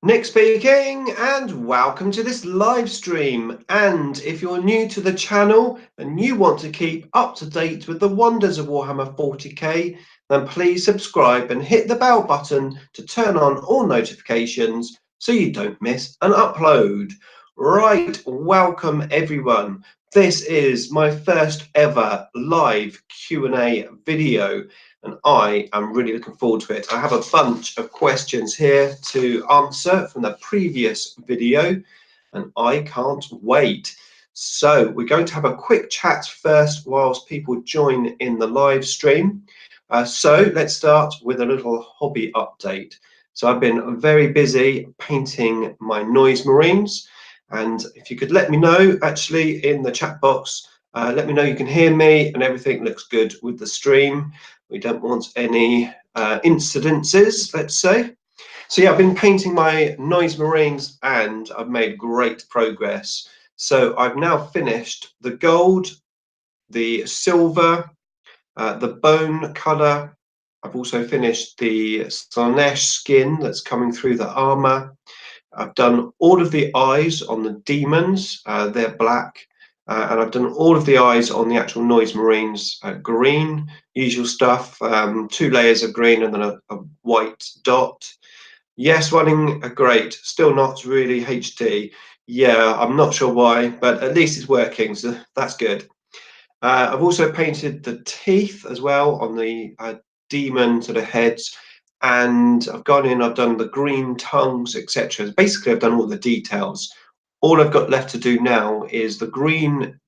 Nick speaking, and welcome to this live stream. And if you're new to the channel and you want to keep up to date with the Wonders of Warhammer 40k, then please subscribe and hit the bell button to turn on all notifications so you don't miss an upload. Right, welcome everyone. This is my first ever live Q&A video, and I am really looking forward to it. I have a bunch of questions here to answer from the previous video, and I can't wait. So we're going to have a quick chat first whilst people join in the live stream. So let's start with a little hobby update. So I've been very busy painting my Noise Marines, and if you could let me know actually in the chat box, let me know you can hear me and everything looks good with the stream. We don't want any incidences, let's say. So yeah, I've been painting my Noise Marines and I've made great progress. So I've now finished the gold, the silver, the bone colour. I've also finished the Slaanesh skin that's coming through the armour. I've done all of the eyes on the demons, they're black. And I've done all of the eyes on the actual Noise Marines, green, usual stuff, 2 layers of green and then a white dot. Yes, running great, still not really HD. Yeah, I'm not sure why, but at least it's working, so that's good. I've also painted the teeth as well on the demon sort of heads, and I've gone in, I've done the green tongues, etc. Basically, I've done all the details. All I've got left to do now is the green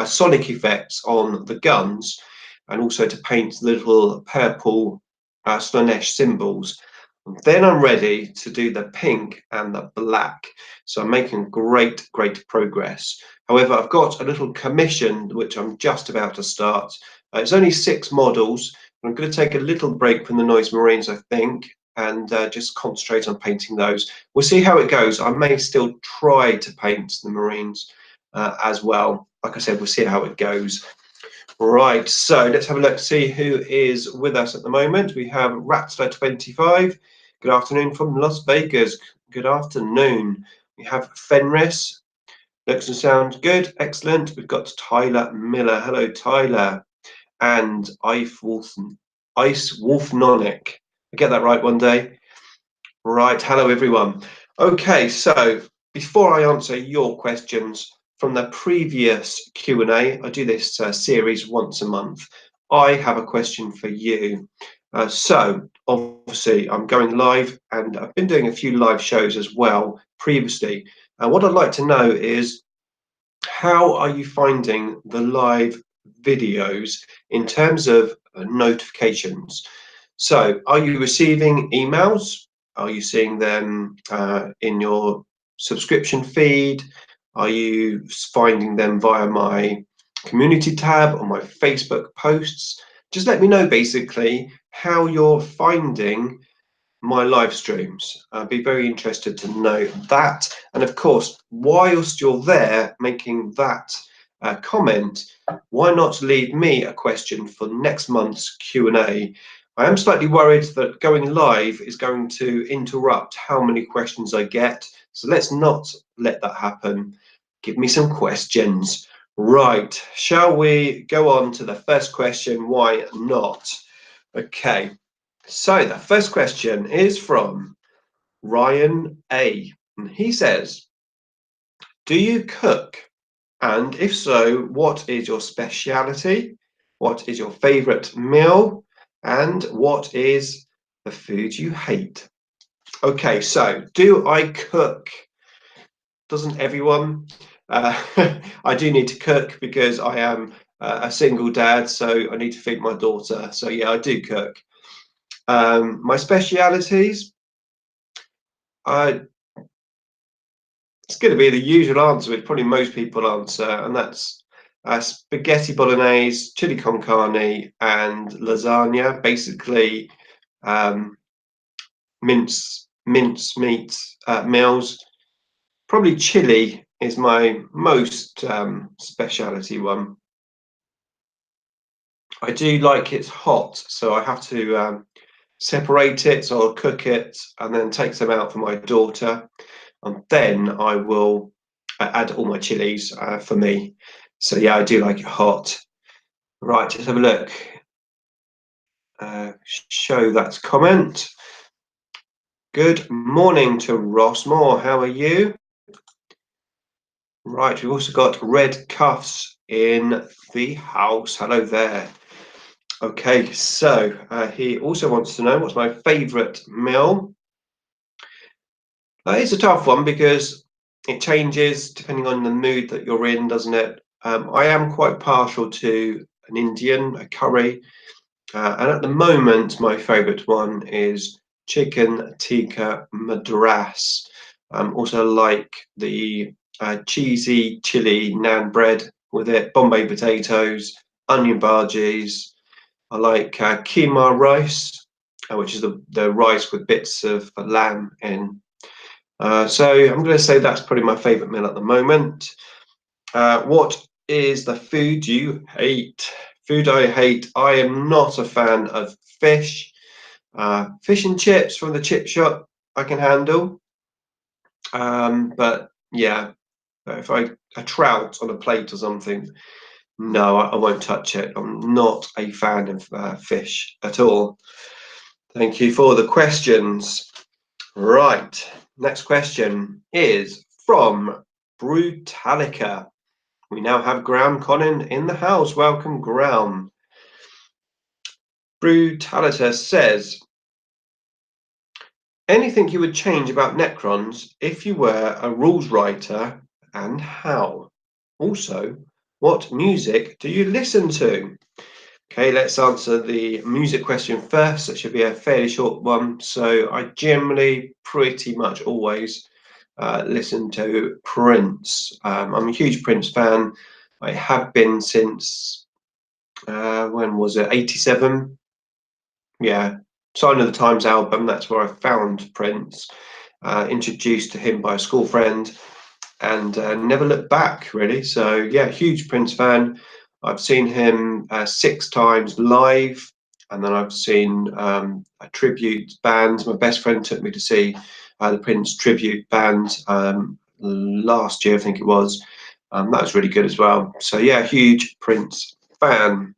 sonic effects on the guns, and also to paint the little purple Slaanesh symbols. Then I'm ready to do the pink and the black. So I'm making great progress. However, I've got a little commission which I'm just about to start. It's only 6 models. I'm going to take a little break from the Noise Marines, I think, and just concentrate on painting those. We'll see how it goes. I may still try to paint the Marines as well. Like I said, we'll see how it goes. Right, so let's have a look, see who is with us at the moment. We have Rattler25. Good afternoon from Las Vegas. Good afternoon. We have Fenris. Looks and sounds good. Excellent. We've got Tyler Miller. Hello, Tyler. And Ice Wolfnonic. I get that right one day. Right. Hello, everyone. Okay, so before I answer your questions from the previous Q&A, I do this series once a month. I have a question for you. So obviously I'm going live, and I've been doing a few live shows as well previously. What I'd like to know is, how are you finding the live videos in terms of notifications? So are you receiving emails? Are you seeing them in your subscription feed? Are you finding them via my community tab or my Facebook posts? Just let me know basically how you're finding my live streams. I'd be very interested to know that. And of course, whilst you're there making that comment, why not leave me a question for next month's Q&A? I am slightly worried that going live is going to interrupt how many questions I get. So let's not let that happen. Give me some questions. Right, shall we go on to the first question? Why not? Okay, so the first question is from Ryan A. And he says, do you cook? And if so, what is your speciality? What is your favorite meal? And what is the food you hate? Okay, so do I cook? Doesn't everyone? I do need to cook because I am a single dad, so I need to feed my daughter. So yeah, I do cook. My specialities, it's going to be the usual answer, which probably most people answer, and that's spaghetti bolognese, chili con carne, and lasagna. Basically, mince meat meals. Probably chili is my most speciality one. I do like it hot, so I have to separate it, so I'll cook it and then take some out for my daughter, and then I will add all my chilies for me. So yeah, I do like it hot. Right, let's have a look. Show that comment. Good morning to Ross Moore. How are you? Right, we've also got Red Cuffs in the house. Hello there. Okay, so he also wants to know what's my favourite meal. It's a tough one because it changes depending on the mood that you're in, doesn't it? I am quite partial to an Indian, a curry, and at the moment my favourite one is chicken tikka madras. Also like the cheesy chili naan bread with it, Bombay potatoes, onion bhajis. I like keema rice, which is the rice with bits of lamb in. So I'm going to say that's probably my favourite meal at the moment. What is the food you hate? Food I hate. I am not a fan of fish. Fish and chips from the chip shop I can handle. But yeah, if a trout on a plate or something, no, I won't touch it. I'm not a fan of fish at all. Thank you for the questions. Right, next question is from Brutallica. We now have Graham Connon in the house. Welcome, Graham. Brutallica says, anything you would change about Necrons if you were a rules writer, and how? Also, what music do you listen to? Okay, let's answer the music question first. It should be a fairly short one. So I generally pretty much always listen to Prince. I'm a huge Prince fan. I have been since, when was it, 87? Yeah, Sign of the Times album, that's where I found Prince. Introduced to him by a school friend, and never looked back, really. So yeah, huge Prince fan. I've seen him 6 times live, and then I've seen a tribute band. My best friend took me to see the Prince tribute band last year, I think it was. That was really good as well. So yeah, huge Prince fan.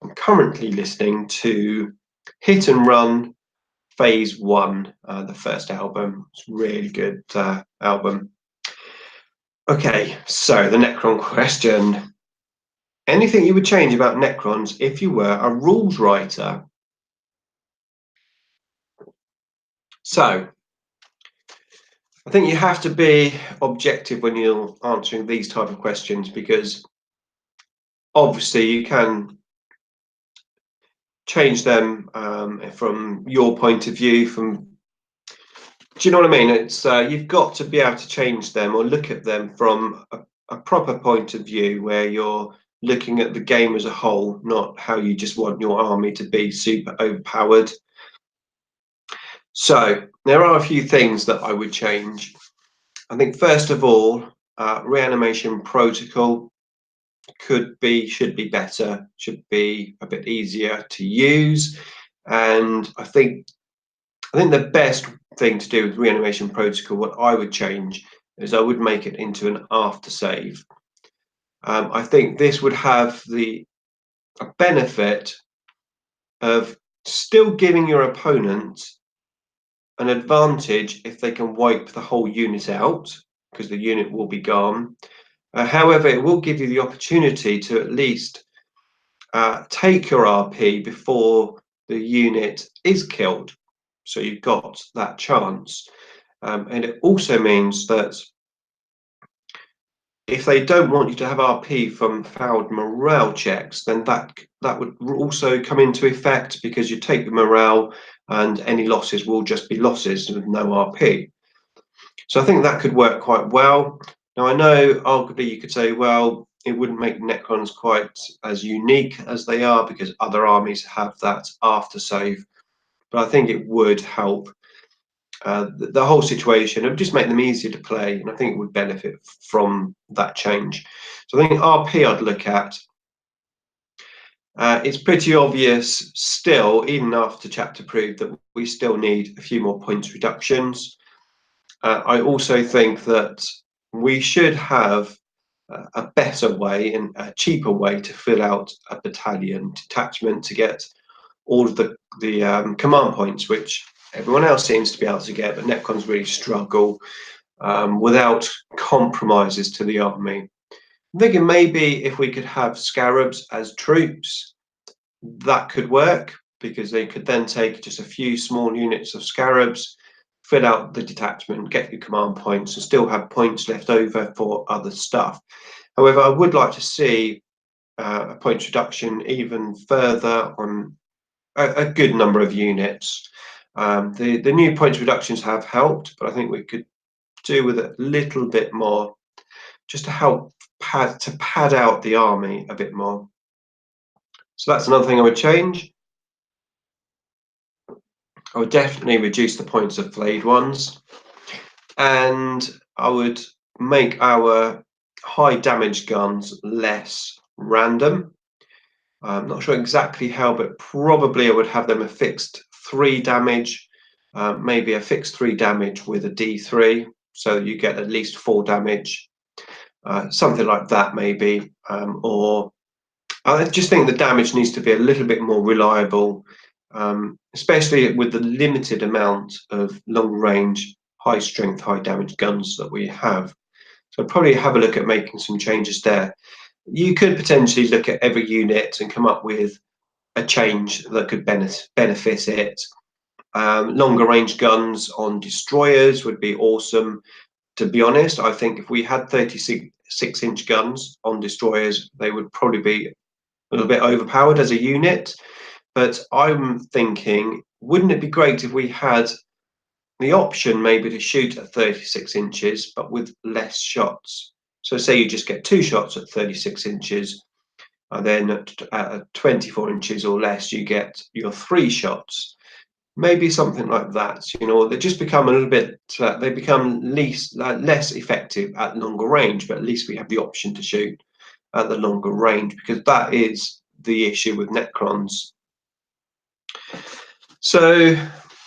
I'm currently listening to Hit and Run Phase 1, the first album. It's a really good album. Okay, so the Necron question. Anything you would change about Necrons if you were a rules writer? So, I think you have to be objective when you're answering these type of questions, because obviously you can change them from your point of view. Do you know what I mean? It's you've got to be able to change them or look at them from a proper point of view, where you're looking at the game as a whole, not how you just want your army to be super overpowered. So there are a few things that I would change. I think first of all, reanimation protocol should be better, should be a bit easier to use. And I think the best thing to do with reanimation protocol, what I would change, is I would make it into an after save. I think this would have a benefit of still giving your opponent an advantage if they can wipe the whole unit out, because the unit will be gone. However, it will give you the opportunity to at least take your RP before the unit is killed. So you've got that chance. And it also means that if they don't want you to have RP from failed morale checks, then that would also come into effect, because you take the morale and any losses will just be losses with no RP. So I think that could work quite well. Now, I know arguably you could say, well, it wouldn't make Necrons quite as unique as they are because other armies have that after save, but I think it would help the whole situation. It would just make them easier to play, and I think it would benefit from that change. So I think RP I'd look at. It's pretty obvious still, even after chapter proof, that we still need a few more points reductions. I also think that we should have a better way and a cheaper way to fill out a battalion detachment to get all of the command points, which everyone else seems to be able to get, but Necrons really struggle without compromises to the army. I'm thinking maybe if we could have scarabs as troops, that could work, because they could then take just a few small units of scarabs, fill out the detachment, get your command points, and still have points left over for other stuff. However, I would like to see a points reduction even further on a good number of units. The new points reductions have helped, but I think we could do with a little bit more, just to help pad out the army a bit more. So that's another thing I would change. I would definitely reduce the points of flayed ones, and I would make our high damage guns less random. I'm not sure exactly how, but probably I would have them a fixed 3 damage, maybe a fixed 3 damage with a D3, so you get at least 4 damage, something like that maybe. Or I just think the damage needs to be a little bit more reliable, especially with the limited amount of long range, high strength, high damage guns that we have. So probably have a look at making some changes there. You could potentially look at every unit and come up with a change that could benefit it. Longer range guns on destroyers would be awesome. To be honest, I think if we had 36-inch guns on destroyers, they would probably be a little bit overpowered as a unit. But I'm thinking, wouldn't it be great if we had the option maybe to shoot at 36 inches, but with less shots? So say you just get 2 shots at 36 inches, and then at 24 inches or less, you get your 3 shots. Maybe something like that. You know, they just become a little bit, they become less effective at longer range, but at least we have the option to shoot at the longer range, because that is the issue with Necrons. So,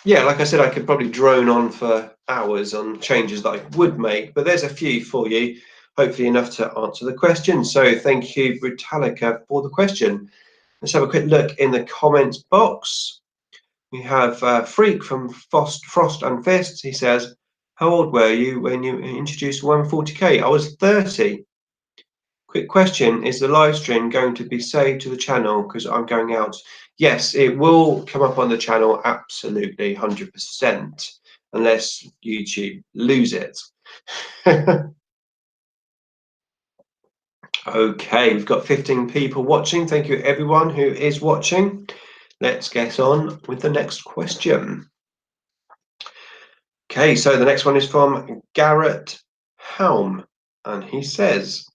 yeah, like I said, I could probably drone on for hours on changes that I would make, but there's a few for you, hopefully enough to answer the question. So thank you, Brutallica, for the question. Let's have a quick look in the comments box. We have Freak from Frost and Fist. He says, how old were you when you introduced 140k? I was 30. Quick question, is the live stream going to be saved to the channel because I'm going out? Yes, it will come up on the channel, absolutely, 100%, unless YouTube lose it. Okay, we've got 15 people watching. Thank you everyone who is watching. Let's get on with the next question. Okay, so the next one is from Garrett Helm, and he says,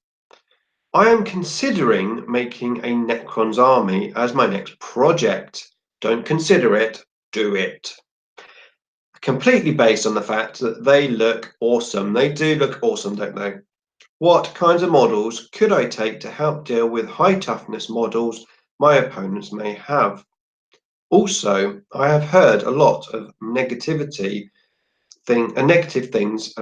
I am considering making a Necron's army as my next project. Don't consider it, do it. Completely based on the fact that they look awesome. They do look awesome, don't they? What kinds of models could I take to help deal with high toughness models my opponents may have? Also, I have heard a lot of negative things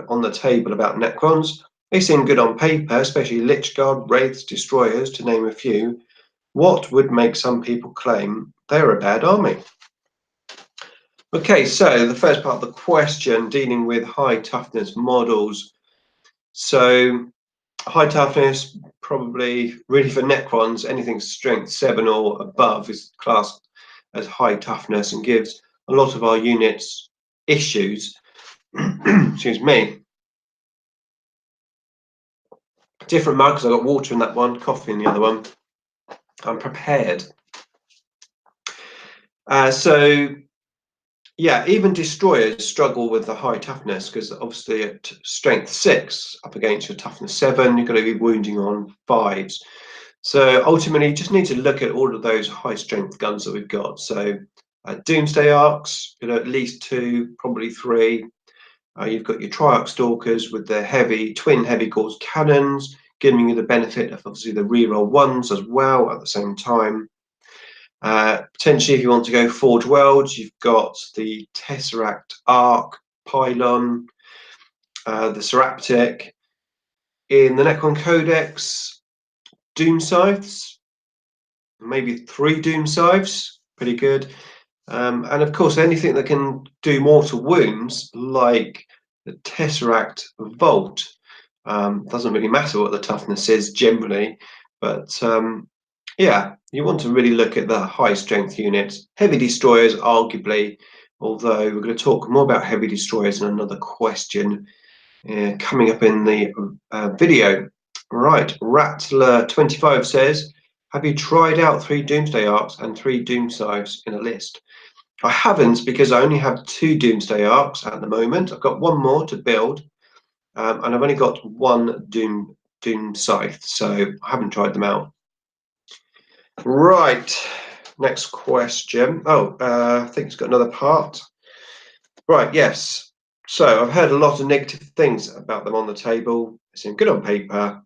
on the table about Necrons. They seem good on paper, especially Lichguard, Wraiths, Destroyers, to name a few. What would make some people claim they're a bad army? Okay, so the first part of the question, dealing with high toughness models. So high toughness, probably really for Necrons, anything strength 7 or above is classed as high toughness and gives a lot of our units issues. Excuse me. Different mugs. I got water in that one, coffee in the other one. I'm prepared. So yeah, even destroyers struggle with the high toughness, because obviously at strength 6 up against your toughness 7, you're going to be wounding on 5s. So ultimately, you just need to look at all of those high strength guns that we've got. So Doomsday Arcs, you know, at least 2, probably 3. You've got your Triarch Stalkers with the twin heavy gauze cannons, giving you the benefit of obviously the reroll 1s as well at the same time. Potentially, if you want to go Forge Worlds, you've got the Tesseract Arc, Pylon, the Seraptic. In the Necron Codex, Doom Scythes, maybe 3 Doom Scythes, pretty good. And of course, anything that can do mortal wounds, like the Tesseract Vault. Doesn't really matter what the toughness is generally, but yeah, you want to really look at the high strength units. Heavy destroyers, arguably, although we're going to talk more about heavy destroyers in another question coming up in the video. Right, Rattler25 says, have you tried out 3 Doomsday Arcs and 3 Doom Scythes in a list? I haven't, because I only have 2 Doomsday Arcs at the moment. I've got 1 more to build, and I've only got 1 Doom Scythe, so I haven't tried them out. Right, next question. Oh, I think it's got another part. Right, yes. So I've heard a lot of negative things about them on the table. They seem good on paper,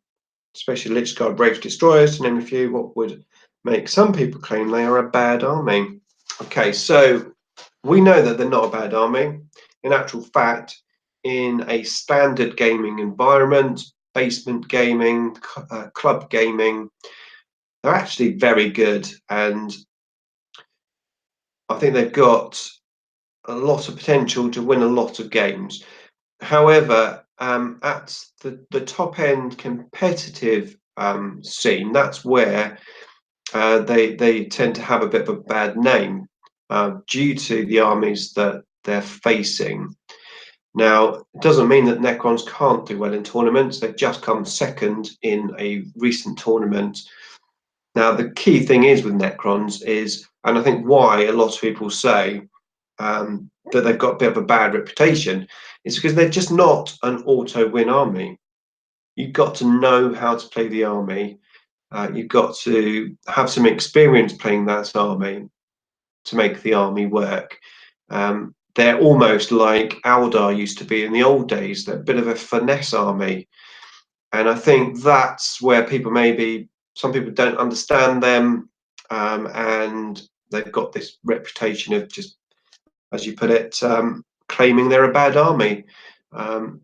especially Lich Guard Brave Destroyers, to name a few. What would make some people claim they are a bad army? Okay, so we know that they're not a bad army. In actual fact, in a standard gaming environment, basement gaming, club gaming, they're actually very good, and I think they've got a lot of potential to win a lot of games. However, at the top end competitive scene, that's where they tend to have a bit of a bad name due to the armies that they're facing. Now, it doesn't mean that Necrons can't do well in tournaments. They've just come second in a recent tournament. Now, the key thing is with Necrons is, and I think why a lot of people say that they've got a bit of a bad reputation, is because they're just not an auto-win army. You've got to know how to play the army. You've got to have some experience playing that army to make the army work. They're almost like Aldar used to be in the old days. They're a bit of a finesse army. And I think that's where some people don't understand them, and they've got this reputation of just, as you put it, claiming they're a bad army.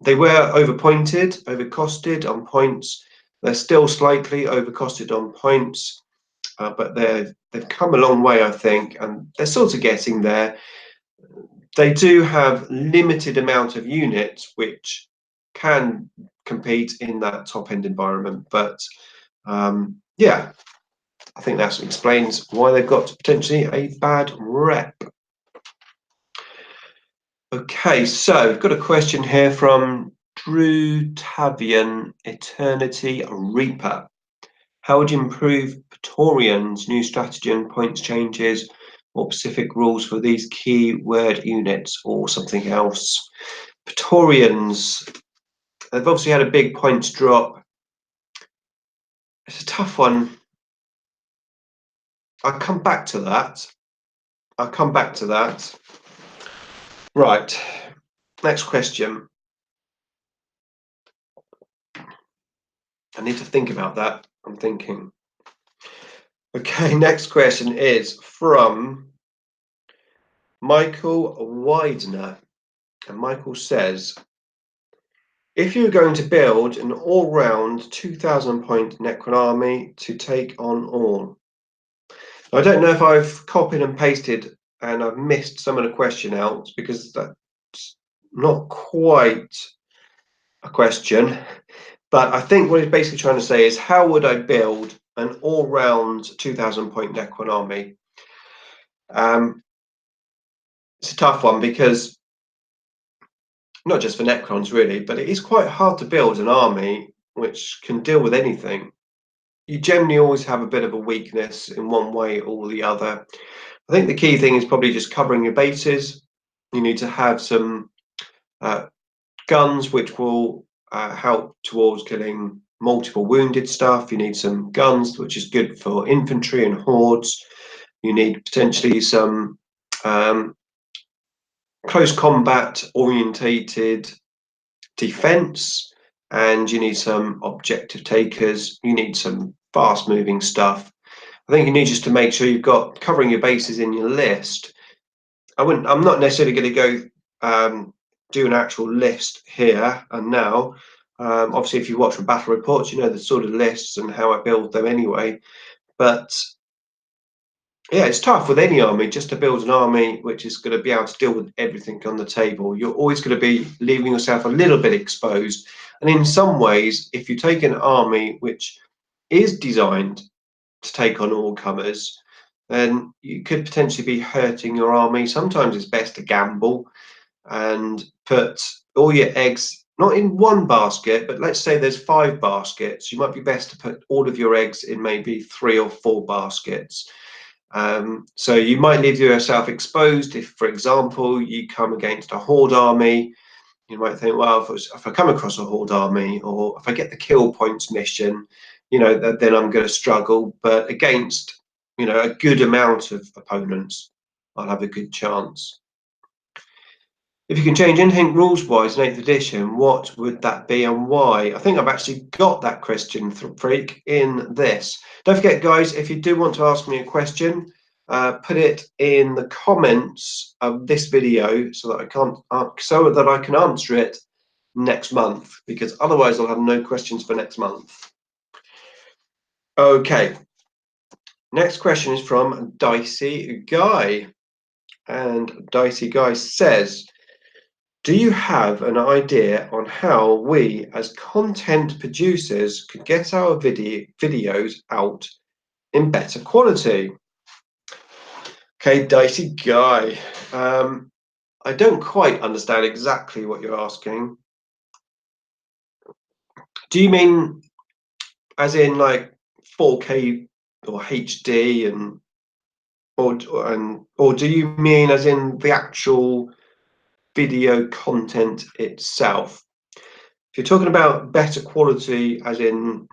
They were overpointed, overcosted on points. They're still slightly overcosted on points, but they've come a long way, I think, and they're sort of getting there. They do have limited amount of units which can compete in that top end environment, but yeah, I think that explains why they've got potentially a bad rep. Okay, so we've got a question here from Drew Tavian, Eternity Reaper. How would you improve Praetorians, new strategy and points changes, or specific rules for these keyword units, or something else? Praetorians, they've obviously had a big points drop. It's a tough one. I'll come back to that. Right, next question. I need to think about that. I'm thinking. Okay, next question is from Michael Weidner. And Michael says, if you're going to build an all-round 2,000 point Necron army to take on all. I don't know if I've copied and pasted and I've missed some of the question out, because that's not quite a question. But I think what he's basically trying to say is, how would I build an all-round 2,000 point Necron army? It's a tough one, because not just for Necrons really, but it is quite hard to build an army which can deal with anything. You generally always have a bit of a weakness in one way or the other. I think the key thing is probably just covering your bases. You need to have some guns which will help towards killing multiple wounded stuff. You need some guns which is good for infantry and hordes. You need potentially some close combat orientated defense, and you need some objective takers. You need some fast moving stuff. I think you need just to make sure you've got covering your bases in your list. I'm not necessarily going to go do an actual list here and now. Obviously, if you watch the battle reports, you know the sort of lists and how I build them anyway. But yeah, it's tough with any army just to build an army which is going to be able to deal with everything on the table. You're always going to be leaving yourself a little bit exposed. And in some ways, if you take an army which is designed to take on all comers, then you could potentially be hurting your army. Sometimes it's best to gamble and put all your eggs not in one basket, but let's say there's 5 baskets. You might be best to put all of your eggs in maybe 3 or 4 baskets. So you might leave yourself exposed if, for example, you come against a horde army. You might think, well, if I come across a horde army, or if I get the kill points mission, you know, then I'm going to struggle. But against, you know, a good amount of opponents, I'll have a good chance. If you can change anything rules-wise in 8th edition, what would that be and why? I think I've actually got that question, Freak, in this. Don't forget, guys, if you do want to ask me a question, put it in the comments of this video so that I can answer it next month, because otherwise I'll have no questions for next month. Okay. Next question is from DiceyGuy. And DiceyGuy says, do you have an idea on how we as content producers could get our videos out in better quality? Okay, DiceyGuy. I don't quite understand exactly what you're asking. Do you mean as in like 4K or HD or do you mean as in the actual video content itself? If you're talking about better quality as in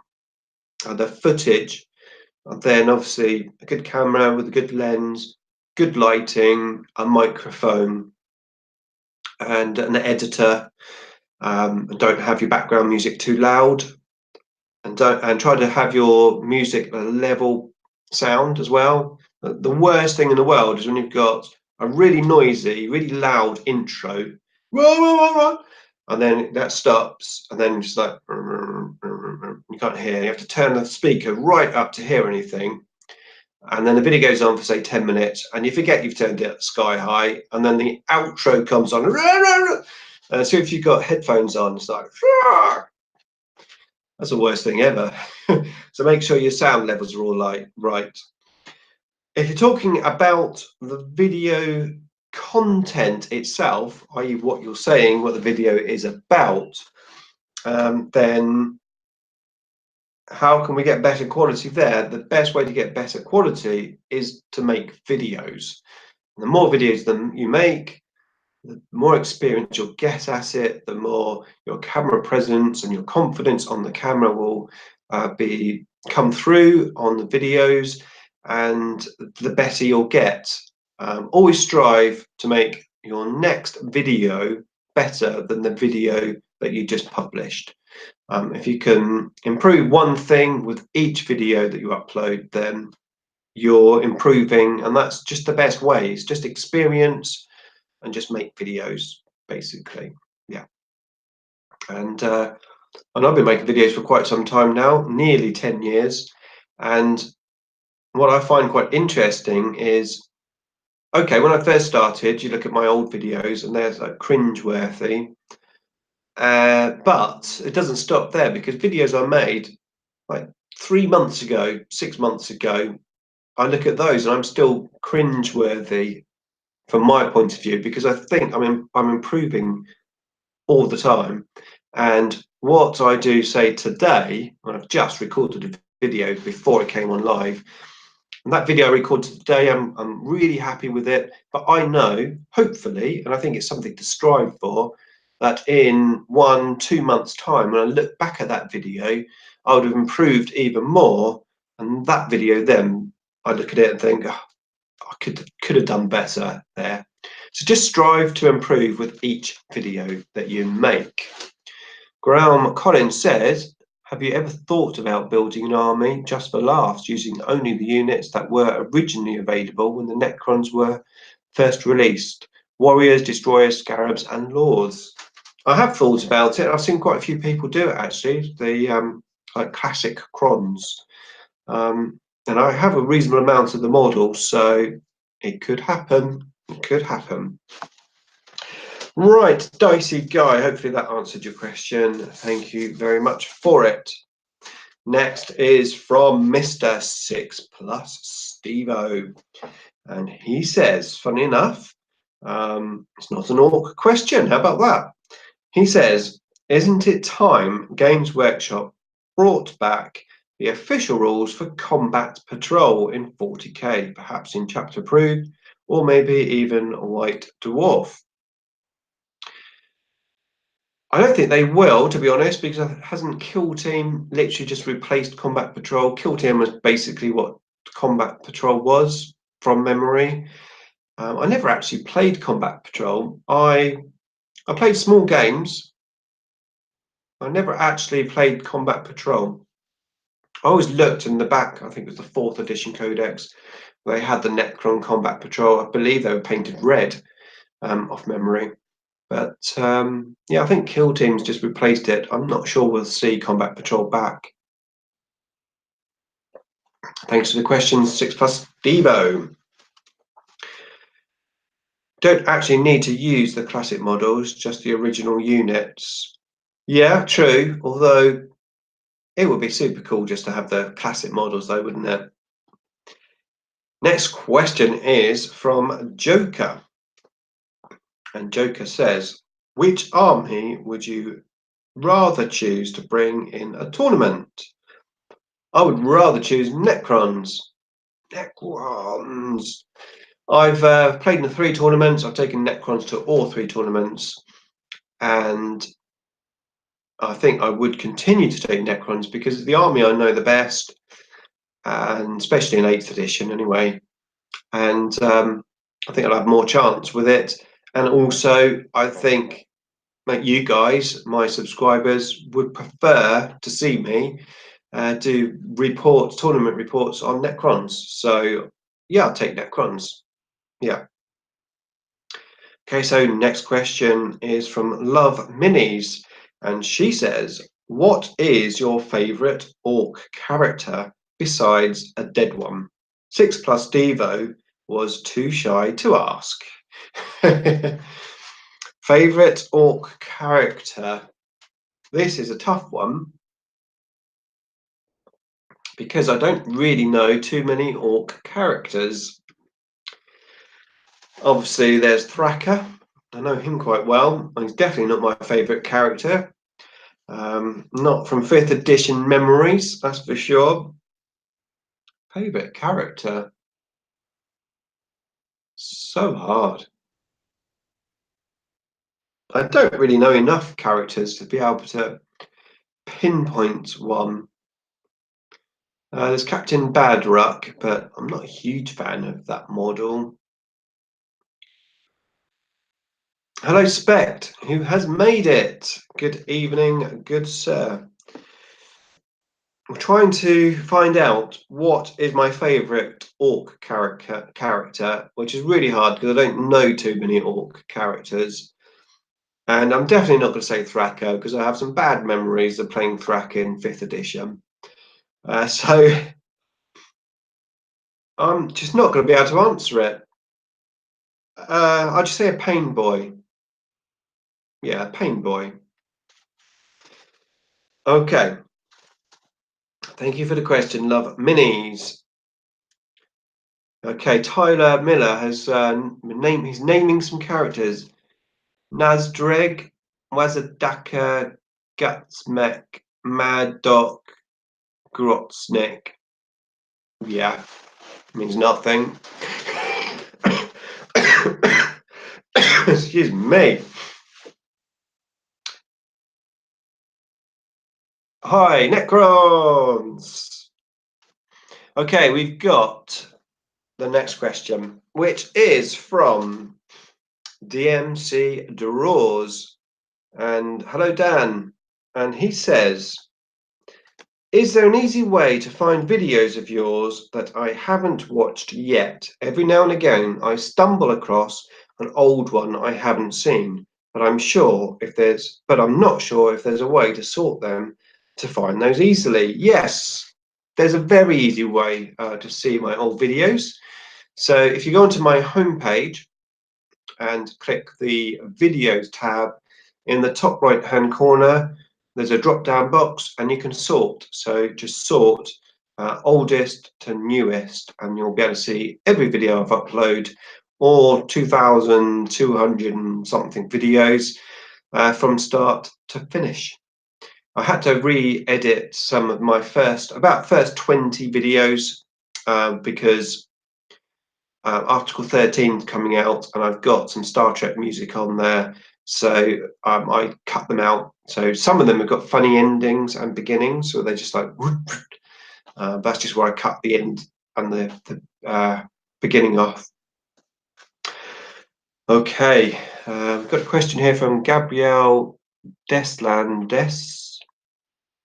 the footage, then obviously a good camera with a good lens, good lighting, a microphone, and an editor. Don't have your background music too loud, and try to have your music a level sound as well. The worst thing in the world is when you've got a really noisy, really loud intro, and then that stops, and then just like you can't hear. You have to turn the speaker right up to hear anything, and then the video goes on for say 10 minutes, and you forget you've turned it sky high, and then the outro comes on. So if you've got headphones on, it's like that's the worst thing ever. So make sure your sound levels are all right. If you're talking about the video content itself, i.e. what you're saying, what the video is about, then how can we get better quality there? The best way to get better quality is to make videos. The more videos that you make, the more experience you'll get at it, the more your camera presence and your confidence on the camera will come through on the videos, and the better you'll get. Always strive to make your next video better than the video that you just published. If you can improve one thing with each video that you upload, then you're improving, and that's just the best way. It's just experience and just make videos, basically. Yeah. And I've been making videos for quite some time now, nearly 10 years. And what I find quite interesting is, okay, when I first started, you look at my old videos and they're like cringe-worthy. But it doesn't stop there, because videos I made like 3 months ago, 6 months ago, I look at those and I'm still cringe-worthy from my point of view, because I think I'm improving all the time. And what I do say today, when I've just recorded a video before it came on live, and that video I recorded today, I'm really happy with it. But I know, hopefully, and I think it's something to strive for, that in 1-2 months' time, when I look back at that video, I would have improved even more. And that video, then I look at it and think, oh, I could have done better there. So just strive to improve with each video that you make. Graham Collins says, have you ever thought about building an army just for laughs using only the units that were originally available when the Necrons were first released? Warriors, destroyers, scarabs, and lords. I have thought about it. I've seen quite a few people do it actually. The like classic crons, and I have a reasonable amount of the models, so it could happen. It could happen. Right, DiceyGuy. Hopefully that answered your question. Thank you very much for it. Next is from Mr. 6+ Stevo, and he says, funny enough, it's not an orc question. How about that? He says, isn't it time Games Workshop brought back the official rules for combat patrol in 40k, perhaps in chapter approved, or maybe even White Dwarf? I don't think they will, to be honest, because hasn't Kill Team literally just replaced Combat Patrol? Kill Team was basically what Combat Patrol was from memory. I never actually played Combat Patrol. I played small games. I never actually played Combat Patrol. I always looked in the back, I think it was the 4th edition codex, they had the Necron Combat Patrol. I believe they were painted red off memory. But yeah, I think Kill Team's just replaced it. I'm not sure we'll see Combat Patrol back. Thanks for the question, 6+ Devo. Don't actually need to use the classic models, just the original units. Yeah, true. Although it would be super cool just to have the classic models, though, wouldn't it? Next question is from Joker. And Joker says, which army would you rather choose to bring in a tournament? I would rather choose Necrons. Necrons. I've played in the 3 tournaments. I've taken Necrons to all 3 tournaments. And I think I would continue to take Necrons because it's the army I know the best. And especially in 8th edition anyway. And I think I'll have more chance with it. And also, I think like you guys, my subscribers, would prefer to see me do tournament reports on Necrons. So yeah, I'll take Necrons. Yeah. Okay, so next question is from Love Minis, and she says, what is your favorite orc character besides a dead one? 6+ Devo was too shy to ask. Favorite orc character. This is a tough one because I don't really know too many orc characters. Obviously, there's Thraka. I know him quite well. He's definitely not my favorite character. Not from 5th edition memories, that's for sure. Favorite character. So hard. I don't really know enough characters to be able to pinpoint one. There's Captain Badruck, but I'm not a huge fan of that model. Hello, Spect, who has made it. Good evening, good sir. I'm trying to find out what is my favourite orc character, which is really hard because I don't know too many orc characters. And I'm definitely not going to say Thraka because I have some bad memories of playing Thraka in 5th edition. So I'm just not going to be able to answer it. I'll just say a Pain Boy. Yeah, Pain Boy. Okay. Thank you for the question, Love Minis. Okay, Tyler Miller has he's naming some characters. Nazdreg, Wazadaka, Gutsmek, Mad Doc, Grotznik. Yeah, means nothing. Excuse me. Hi, Necrons. Okay, we've got the next question, which is from Dmcdraws. And hello, Dan. And he says, Is there an easy way to find videos of yours that I haven't watched yet? Every now and again, I stumble across an old one I haven't seen, but I'm not sure if there's a way to sort them to find those easily. Yes, there's a very easy way to see my old videos. So if you go onto my homepage and click the videos tab in the top right hand corner, there's a drop down box and you can sort. So just sort oldest to newest and you'll be able to see every video I've uploaded, or 2,200 and something videos from start to finish. I had to re-edit some of my first 20 videos because Article 13 is coming out and I've got some Star Trek music on there, so I cut them out. So some of them have got funny endings and beginnings, so they're just like that's just where I cut the end and the beginning off. Okay, we've got a question here from Gabriel Deslandes,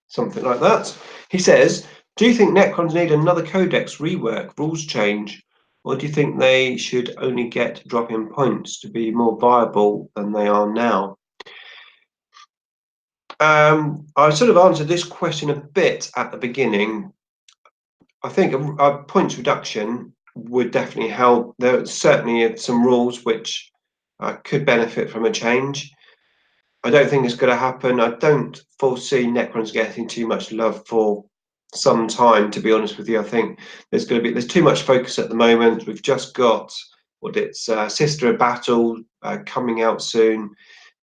something like that. He says, do you think Necrons need another codex rework, rules change? Or do you think they should only get drop-in points to be more viable than they are now? I sort of answered this question a bit at the beginning. I think a points reduction would definitely help. There are certainly some rules which could benefit from a change. I don't think it's going to happen. I don't foresee Necrons getting too much love for some time, to be honest with you. I think there's too much focus at the moment. We've just got Sister of Battle coming out soon.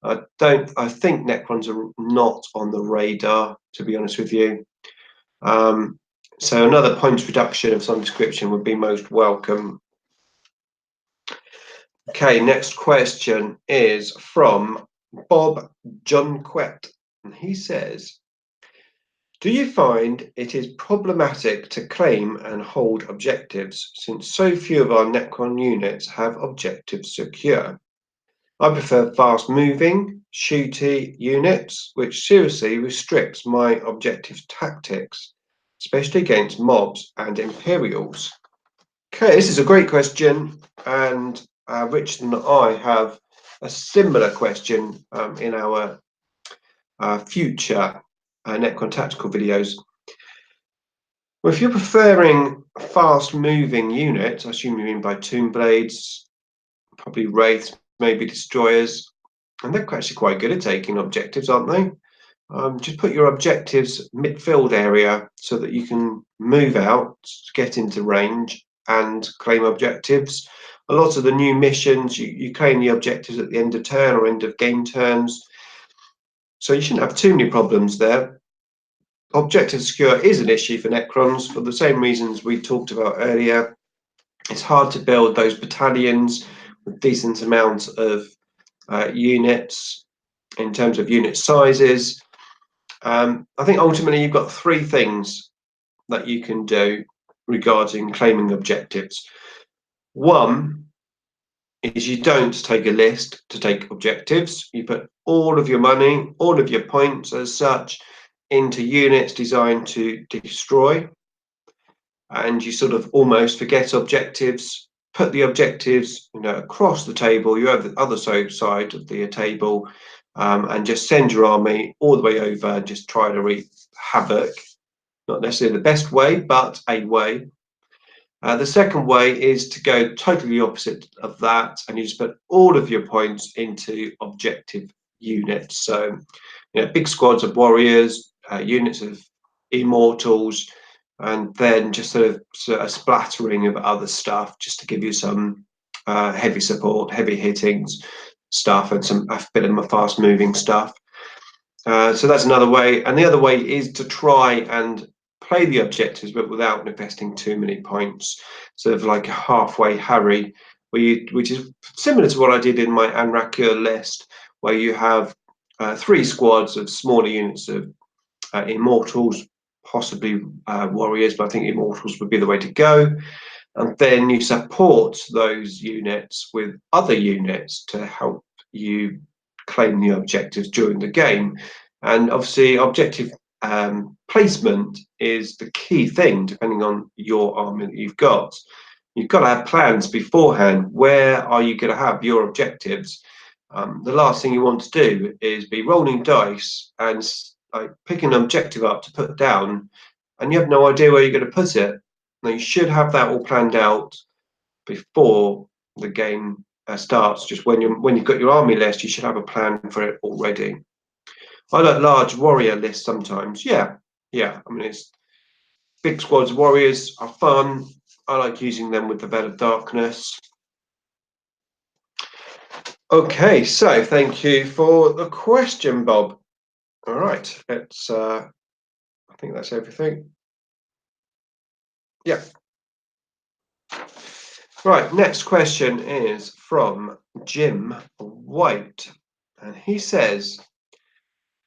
I think Necrons are not on the radar, to be honest with you. So another points reduction of some description would be most welcome. Okay, next question is from Bob Jonquet, and he says, do you find it is problematic to claim and hold objectives, since so few of our Necron units have objectives secure? I prefer fast-moving, shooty units, which seriously restricts my objective tactics, especially against mobs and Imperials. Okay, this is a great question, and Richard and I have a similar question in our future Necron tactical videos. Well, if you're preferring fast-moving units, I assume you mean by Tomb Blades, probably Wraiths, maybe Destroyers, and they're actually quite good at taking objectives, aren't they? Just put your objectives midfield area so that you can move out, get into range, and claim objectives. A lot of the new missions, you claim the objectives at the end of turn or end of game turns. So you shouldn't have too many problems there. Objective secure is an issue for Necrons for the same reasons we talked about earlier. It's hard to build those battalions with decent amounts of units in terms of unit sizes. I think ultimately you've got three things that you can do regarding claiming objectives. One is you don't take a list to take objectives. You put all of your money, all of your points as such, into units designed to destroy, and you sort of almost forget objectives, put the objectives across the table. You have the other side of the table, and just send your army all the way over and just try to wreak havoc. Not necessarily the best way, but a way. The second way is to go totally opposite of that, and you just put all of your points into objective units. So, big squads of warriors, units of immortals, and then just sort of a splattering of other stuff, just to give you some heavy support, heavy hittings stuff, and a bit of fast-moving stuff. So that's another way, and the other way is to try and play the objectives, but without investing too many points, sort of like a halfway hurry, which is similar to what I did in my Anrakur list, where you have 3 squads of smaller units of immortals, possibly warriors, but I think immortals would be the way to go. And then you support those units with other units to help you claim the objectives during the game. And obviously objective placement is the key thing, depending on your army that you've got. You've got to have plans beforehand. Where are you going to have your objectives? The last thing you want to do is be rolling dice and pick an objective up to put down, and you have no idea where you're going to put it. Now, you should have that all planned out before the game starts. Just when you've got your army list, you should have a plan for it already. I like large warrior lists sometimes. Yeah. I mean, it's big squads of warriors are fun. I like using them with the Veil of Darkness. Okay, so thank you for the question, Bob. All right, let's. I think that's everything. Yeah. Right, next question is from Jim White, and he says,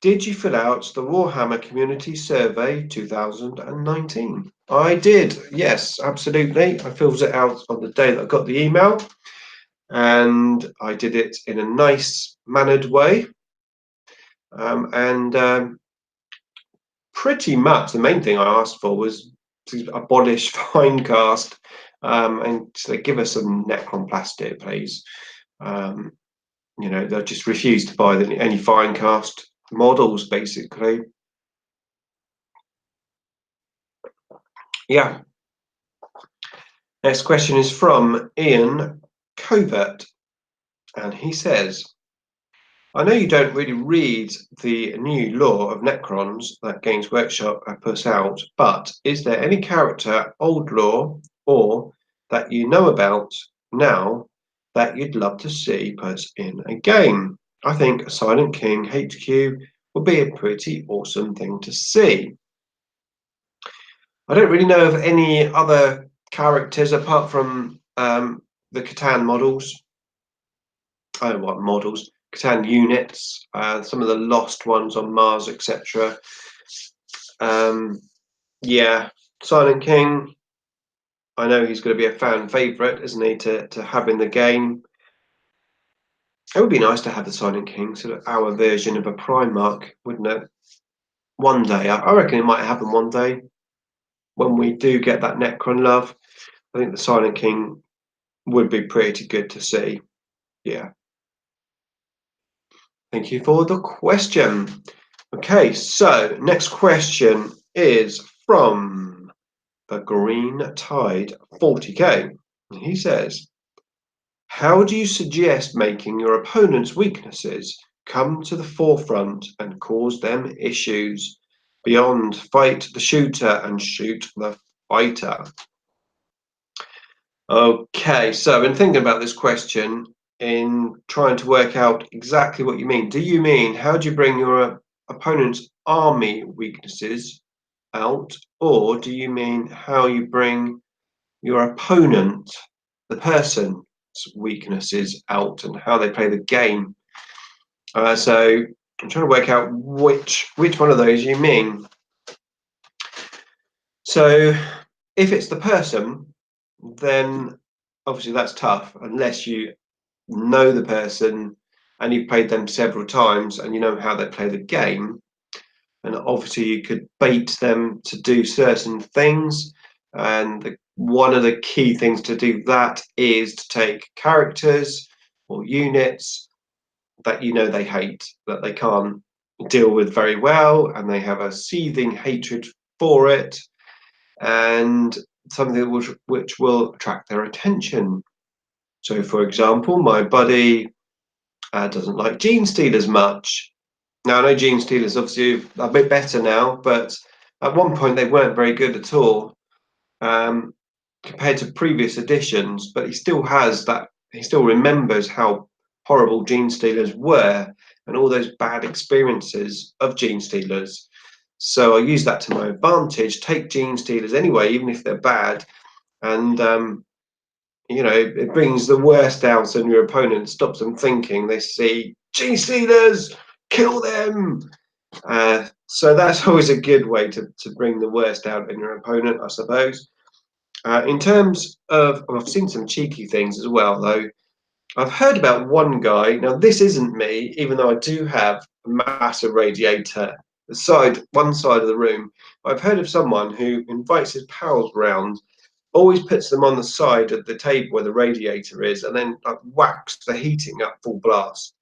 did you fill out the Warhammer Community Survey 2019? I did, yes, absolutely. I filled it out on the day that I got the email, and I did it in a nice mannered way. Pretty much the main thing I asked for was to abolish Finecast, and to give us some Necron plastic, please. You know, they just refused to buy any Finecast models, basically. Yeah. Next question is from Ian Covert, and he says, I know you don't really read the new lore of Necrons that Games Workshop have put out, but is there any character, old lore, or that you know about now that you'd love to see put in a game? I think Silent King HQ would be a pretty awesome thing to see. I don't really know of any other characters apart from the Catan models. Oh, what models? Catan units, some of the lost ones on Mars, etc. Yeah, Silent King. I know he's going to be a fan favourite, isn't he, to have in the game. It would be nice to have the Silent King, sort of our version of a Primarch, wouldn't it? One day, I reckon it might happen one day when we do get that Necron love. I think the Silent King would be pretty good to see. Yeah. Thank you for the question. Okay, so next question is from the Green Tide 40k. He says, how do you suggest making your opponent's weaknesses come to the forefront and cause them issues beyond fight the shooter and shoot the fighter? Okay, so in thinking about this question, in trying to work out exactly what you mean, do you mean how do you bring your opponent's army weaknesses out, or do you mean how you bring your opponent, the person's weaknesses out and how they play the game? So I'm trying to work out which one of those you mean. So if it's the person, then obviously that's tough unless you know the person and you've played them several times and you know how they play the game. And obviously you could bait them to do certain things, and one of the key things to do that is to take characters or units that you know they hate, that they can't deal with very well, and they have a seething hatred for it, and something which will attract their attention. So, for example, my buddy doesn't like Gene Stealers much. Now, I know Gene Stealers obviously a bit better now, but at one point they weren't very good at all compared to previous editions. But he still has that. He still remembers how horrible Gene Stealers were and all those bad experiences of Gene Stealers. So I use that to my advantage. Take Gene Stealers anyway, even if they're bad, and you know, it brings the worst out in your opponent, stops them thinking. They see Gene Stealers, kill them. So that's always a good way to bring the worst out in your opponent, I suppose. In terms of, I've seen some cheeky things as well, though. I've heard about one guy. Now, this isn't me, even though I do have a massive radiator one side of the room. I've heard of someone who invites his pals round, always puts them on the side of the table where the radiator is, and then like, whacks the heating up full blast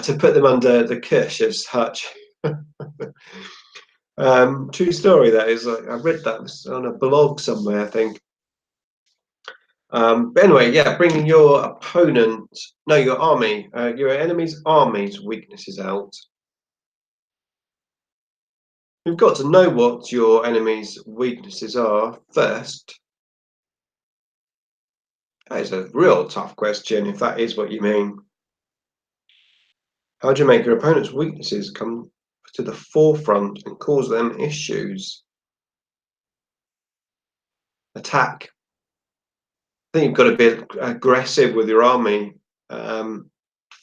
to put them under the cush as such. True story, that is. I read that on a blog somewhere, I think. But anyway, yeah, bringing your opponent, no, your army, your enemy's army's weaknesses out. You've got to know what your enemy's weaknesses are first. That is a real tough question, if that is what you mean. How do you make your opponent's weaknesses come to the forefront and cause them issues? Attack. I think you've got to be aggressive with your army,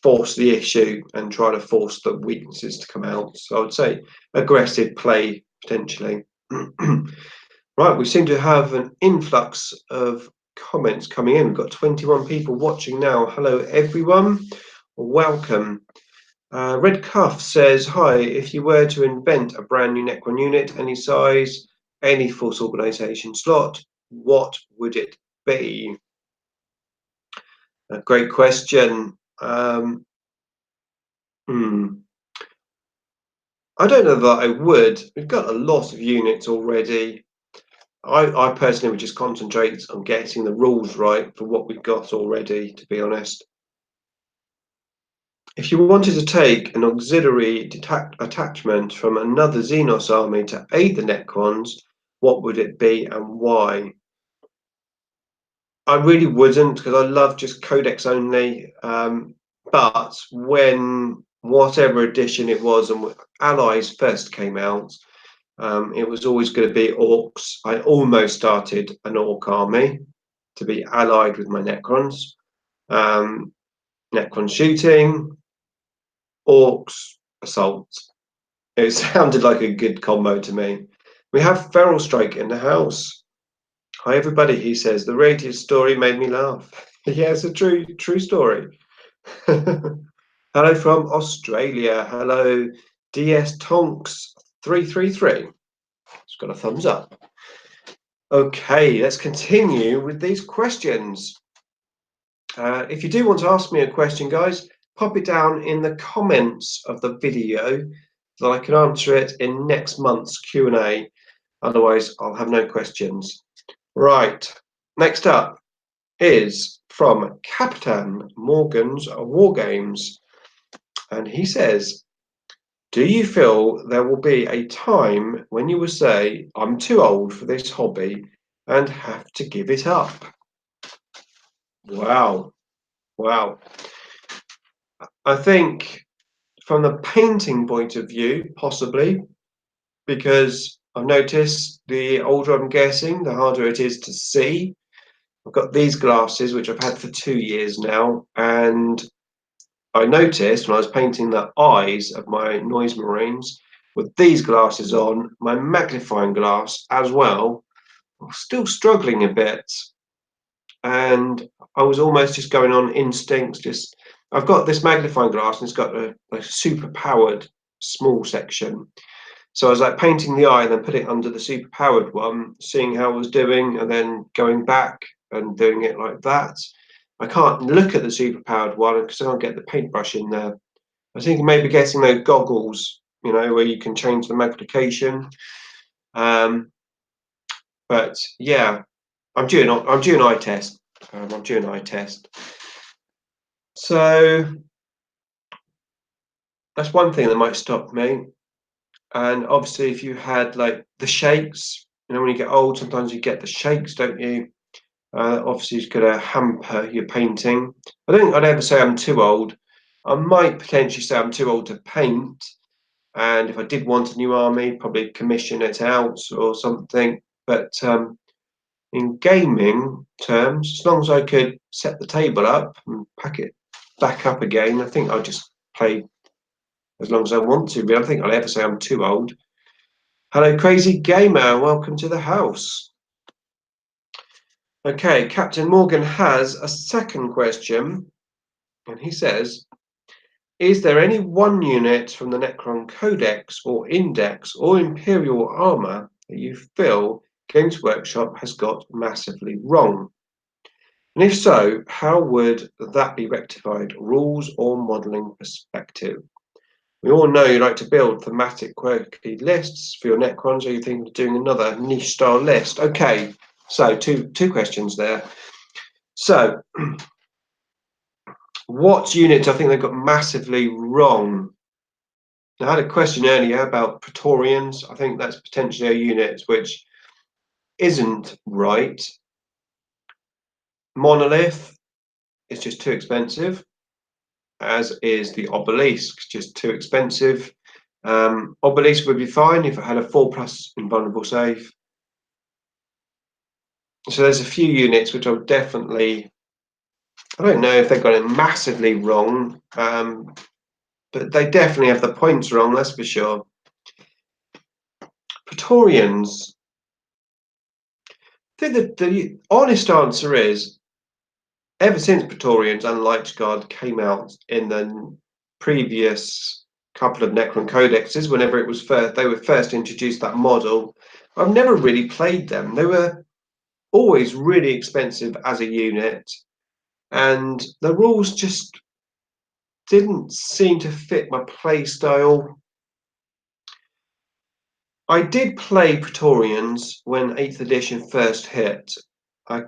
force the issue and try to force the weaknesses to come out. So I would say aggressive play, potentially. Right, we seem to have an influx of comments coming in. We've got 21 people watching now. Hello, everyone. Welcome. Red Cuff says, hi, if you were to invent a brand new Necron unit, any size, any force organization slot, what would it be? A great question. I don't know that I would. We've got a lot of units already. I personally would just concentrate on getting the rules right for what we've got already, to be honest. If you wanted to take an auxiliary attachment from another Xenos army to aid the Necrons, what would it be and why? I really wouldn't, because I love just codex only. But when whatever edition it was and Allies first came out, it was always going to be orcs. I almost started an orc army to be allied with my Necrons. Necron shooting, orcs, assault. It sounded like a good combo to me. We have Feral Strike in the house. Hi everybody, he says. The rated story made me laugh. Yeah, it's a true story. Hello from Australia. Hello, DS Tonks 333. It's got a thumbs up. Okay, let's continue with these questions. If you do want to ask me a question, guys, pop it down in the comments of the video so that I can answer it in next month's Q&A. Otherwise, I'll have no questions. Right, next up is from Capatan Morgan's Wargames. And he says, do you feel there will be a time when you will say, I'm too old for this hobby and have to give it up? Wow. Wow. I think from the painting point of view, possibly, because I've noticed the older I'm getting, the harder it is to see. I've got these glasses, which I've had for 2 years now, and I noticed when I was painting the eyes of my noise marines with these glasses on, my magnifying glass as well, I was still struggling a bit. And I was almost just going on instincts. I've got this magnifying glass and it's got a super powered small section. So I was like painting the eye and then putting it under the super powered one, seeing how I was doing, and then going back and doing it like that. I can't look at the super powered one because I can't get the paintbrush in there. I think maybe getting those goggles, you know, where you can change the magnification. But yeah, I'm due an eye test. I'm due an eye test. So that's one thing that might stop me. And obviously, if you had like the shakes, you know, when you get old, sometimes you get the shakes, don't you? Obviously, it's going to hamper your painting. I don't think I'd ever say I'm too old. I might potentially say I'm too old to paint. And if I did want a new army, probably commission it out or something. But in gaming terms, as long as I could set the table up and pack it back up again, I think I'll just play as long as I want to. But I don't think I'll ever say I'm too old. Hello, Crazy Gamer. Welcome to the house. Okay, Captain Morgan has a second question, and he says, Is there any one unit from the Necron Codex or Index or Imperial Armour that you feel Games Workshop has got massively wrong? And if so, how would that be rectified, rules or modelling perspective? We all know you like to build thematic quirky lists for your Necrons. Are you thinking of doing another niche style list? Okay, so two questions there. So, what units I think they've got massively wrong? I had a question earlier about Praetorians. I think that's potentially a unit which isn't right. Monolith is just too expensive, as is the Obelisk, just too expensive. Obelisk would be fine if it had a 4+ invulnerable save. So there's a few units which I would definitely, I don't know if they've got it massively wrong, but they definitely have the points wrong, that's for sure. Praetorians, I think the honest answer is, ever since Praetorians and Light Guard came out in the previous couple of Necron codexes, whenever it was they were first introduced that model, I've never really played them. They were always really expensive as a unit, and the rules just didn't seem to fit my play style. I did play Praetorians when 8th edition first hit,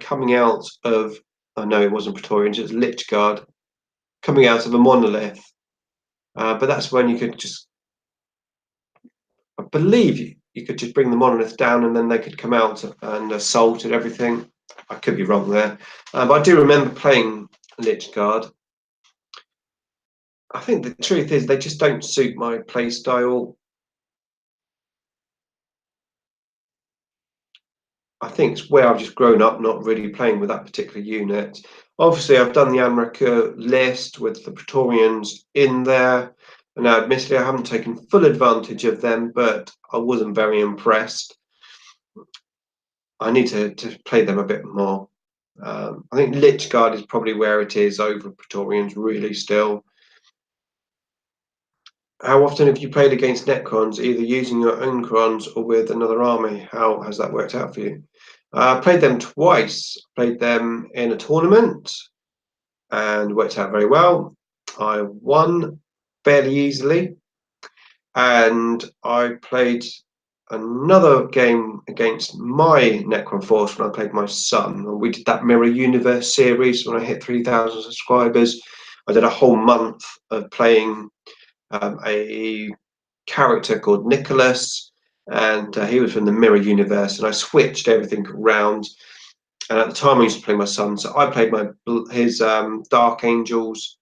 coming out of, oh no, it wasn't Praetorians, it was Lich Guard, coming out of a Monolith. But that's when you could just, I believe you could just bring the Monolith down and then they could come out and assault and everything. I could be wrong there. But I do remember playing Lich Guard. I think the truth is they just don't suit my play style. I think it's where I've just grown up not really playing with that particular unit. Obviously, I've done the Amrakur list with the Praetorians in there. And now, admittedly, I haven't taken full advantage of them, but I wasn't very impressed. I need to play them a bit more. I think Lich Guard is probably where it is over Praetorians, really, still. How often have you played against Necrons, either using your own crons or with another army? How has that worked out for you? I played them twice. Played them in a tournament and worked out very well. I won fairly easily, and I played another game against my Necron force when I played my son. We did that Mirror Universe series when I hit 3,000 subscribers. I did a whole month of playing a character called Nicholas, and he was from the Mirror Universe, and I switched everything around. And at the time, I used to play my son, so I played his Dark Angels,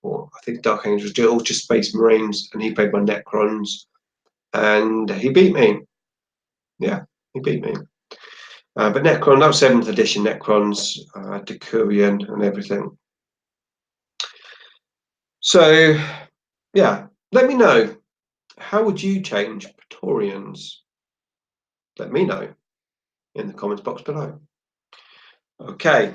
or I think Dark Angels, all just Space Marines, and he played my Necrons, and he beat me. Yeah, he beat me. But Necron, that was 7th edition Necrons, Decurion, and everything. So, yeah, let me know. How would you change Praetorians? Let me know in the comments box below. Okay.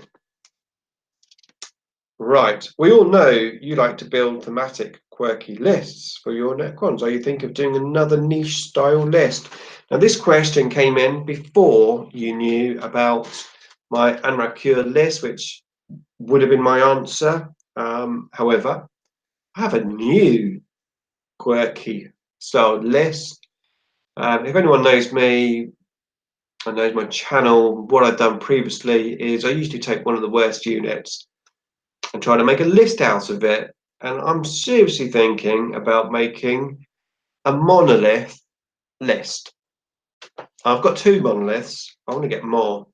Right. We all know you like to build thematic, quirky lists for your Necrons. Are you thinking of doing another niche style list? Now, this question came in before you knew about my Anrakur list, which would have been my answer. However, I have a new quirky style list. If anyone knows me and knows my channel, what I've done previously is I usually take one of the worst units and try to make a list out of it. And I'm seriously thinking about making a monolith list. I've got 2 monoliths. I want to get more.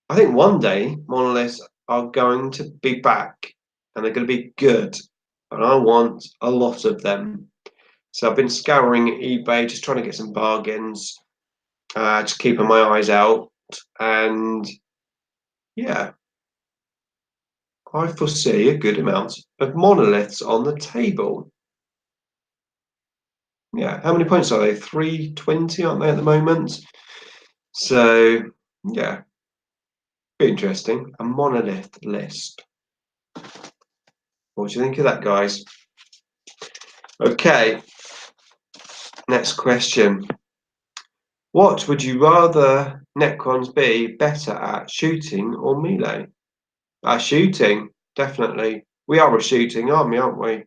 I think one day monoliths are going to be back and they're going to be good. And I want a lot of them. So I've been scouring eBay, just trying to get some bargains, just keeping my eyes out. And yeah, I foresee a good amount of monoliths on the table. Yeah, how many points are they? 320, aren't they, at the moment? So yeah, be interesting. A monolith list. What do you think of that, guys? Okay, next question. What would you rather Necrons be better at, shooting or melee? Shooting, definitely. We are a shooting army, aren't we?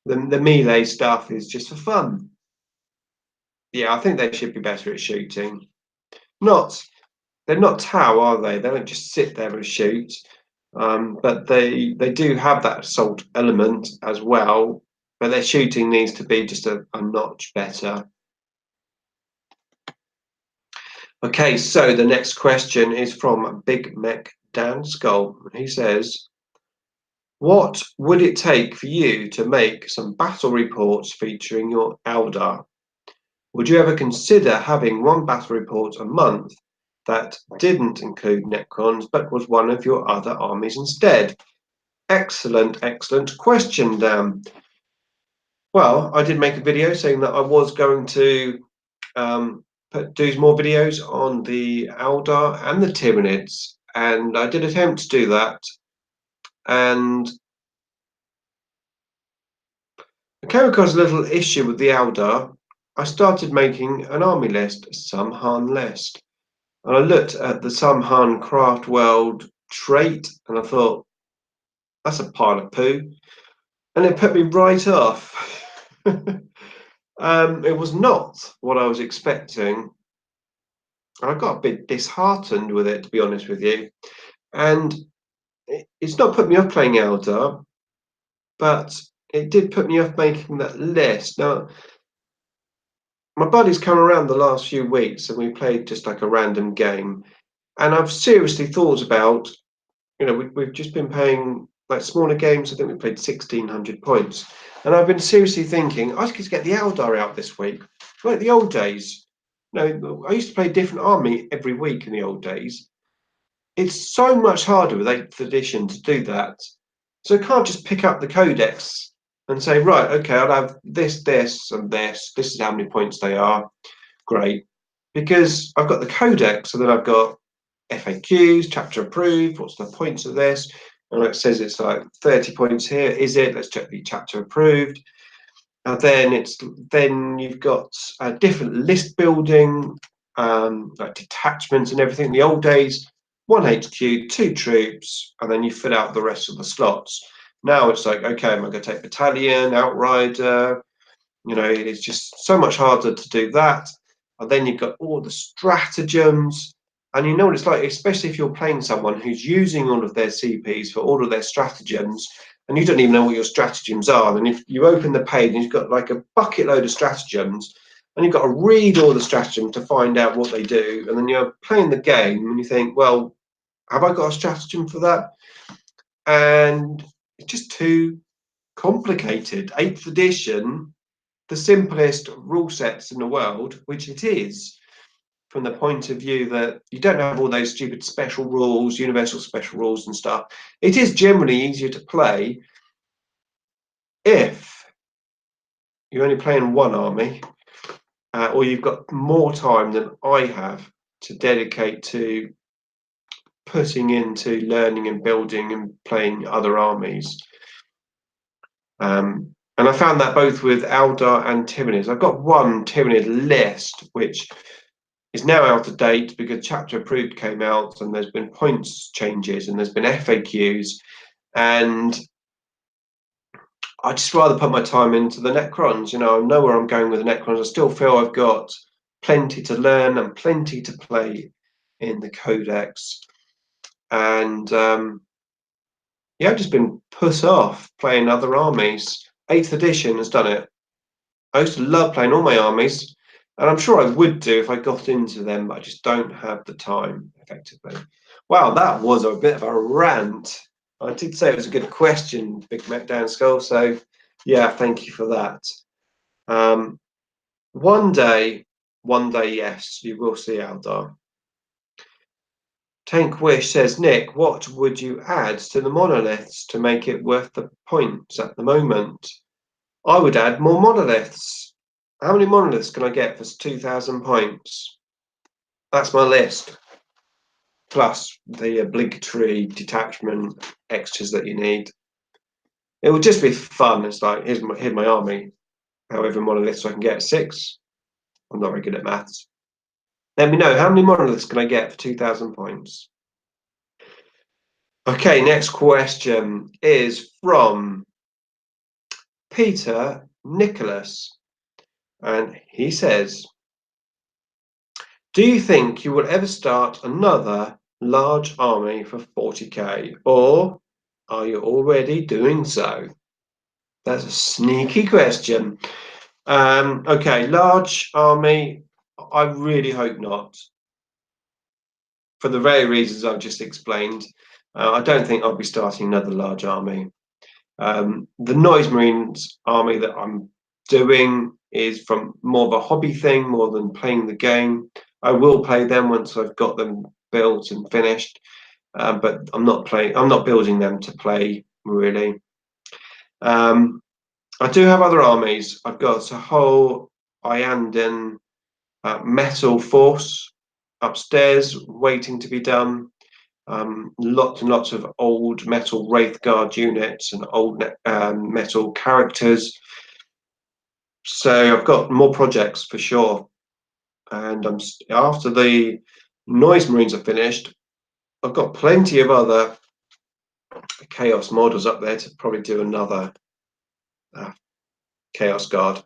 The melee stuff is just for fun. Yeah, I think they should be better at shooting. They're not Tau, are they? They don't just sit there and shoot. But they do have that assault element as well. But their shooting needs to be just a notch better. Okay, so the next question is from Big Mek Danskull. He says, what would it take for you to make some battle reports featuring your Eldar? Would you ever consider having one battle report a month that didn't include Necrons but was one of your other armies instead? Excellent, excellent question, Dan. Well, I did make a video saying that I was going to do more videos on the Eldar and the Tyranids, and I did attempt to do that, and I came across a little issue with the Eldar. I started making an army list, a Samhan list, and I looked at the Samhan Craft World trait, and I thought, that's a pile of poo, and it put me right off. It was not what I was expecting. I got a bit disheartened with it, to be honest with you. And it's not put me off playing Eldar, but it did put me off making that list. Now, my buddy's come around the last few weeks and we played just like a random game. And I've seriously thought about, we've just been playing like smaller games. I think we played 1,600 points. And I've been seriously thinking, I could get the Eldar out this week, like the old days. I used to play a different army every week in the old days. It's so much harder with 8th edition to do that. So I can't just pick up the codex and say, right, okay, I'll have this, this, and this. This is how many points they are. Great. Because I've got the codex, and then I've got FAQs, chapter approved, what's the points of this? And it says it's like 30 points here. Is it? Let's check the chapter approved. And then you've got different list building, like detachments and everything. In the old days, 1 HQ, 2 troops, and then you fill out the rest of the slots. Now it's like, okay, am I going to take battalion, outrider? It's just so much harder to do that. And then you've got all the stratagems. And you know what it's like, especially if you're playing someone who's using all of their CPs for all of their stratagems, and you don't even know what your stratagems are. And if you open the page and you've got like a bucket load of stratagems, and you've got to read all the stratagems to find out what they do, and then you're playing the game and you think, well, have I got a stratagem for that? And it's just too complicated. 8th edition, the simplest rule sets in the world, which it is, from the point of view that you don't have all those stupid special rules, universal special rules and stuff. It is generally easier to play if you're only playing one army, or you've got more time than I have to dedicate to putting into learning and building and playing other armies. And I found that both with Eldar and Tyranids. I've got one Tyranid list, which is now out of date because chapter approved came out and there's been points changes and there's been FAQs, and I'd just rather put my time into the Necrons. I know where I'm going with the Necrons. I still feel I've got plenty to learn and plenty to play in the codex. And yeah, I've just been put off playing other armies. 8th edition has done it. I used to love playing all my armies, and I'm sure I would do if I got into them, but I just don't have the time, effectively. Wow, that was a bit of a rant. I did say it was a good question, Big Mek Danskull, so yeah, thank you for that. One day, yes, you will see Eldar. Tank Wish says, Nick, what would you add to the monoliths to make it worth the points at the moment? I would add more monoliths. How many monoliths can I get for 2,000 points? That's my list. Plus the obligatory detachment extras that you need. It will just be fun. It's like, here's my army, however monoliths I can get. 6. I'm not very good at maths. Let me know, how many monoliths can I get for 2,000 points? Okay, next question is from Peter Nicholas, and he says, do you think you will ever start another large army for 40k, or are you already doing so? That's a sneaky question. Okay, large army, I really hope not, for the very reasons I've just explained. I don't think I'll be starting another large army. The Noise Marines army that I'm doing is from more of a hobby thing, more than playing the game. I will play them once I've got them built and finished, but I'm not building them to play, really. I do have other armies. I've got a whole Iandan metal force upstairs waiting to be done. Lots and lots of old metal Wraith Guard units and old metal characters. So I've got more projects for sure. And after the Noise Marines are finished, I've got plenty of other Chaos models up there to probably do another Chaos Guard.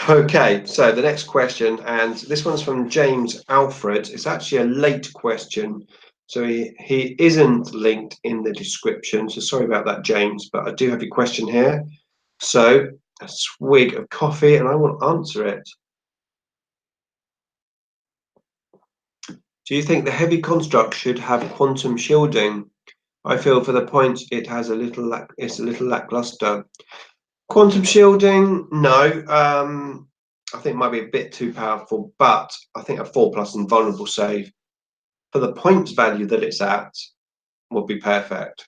Okay, so the next question, and this one's from James Alfred. It's actually a late question, so he isn't linked in the description, so sorry about that, James, but I do have your question here. So a swig of coffee and I will answer it. Do you think the heavy construct should have quantum shielding? I feel for the point it has it's a little lackluster. Quantum shielding, no. I think it might be a bit too powerful, but I think a 4+ invulnerable save for the points value that it's at would be perfect.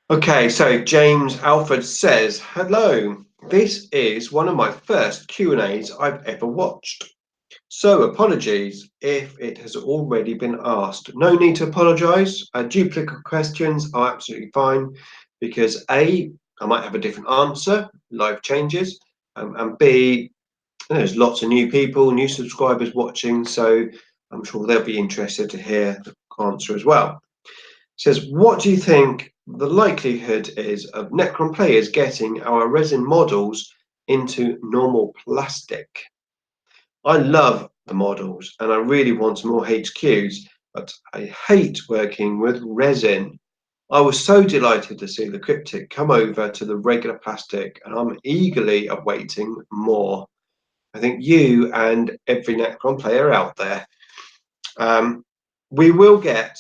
Okay, so James Alfred says, hello, this is one of my first Q&As I've ever watched. So apologies if it has already been asked. No need to apologise. Duplicate questions are absolutely fine because A, I might have a different answer, life changes, and B, there's lots of new people, new subscribers watching, so I'm sure they'll be interested to hear the answer as well. It says, what do you think the likelihood is of Necron players getting our resin models into normal plastic? I love the models and I really want more HQs, but I hate working with resin. I was so delighted to see the Cryptic come over to the regular plastic, and I'm eagerly awaiting more. I think you and every Necron player out there. We will get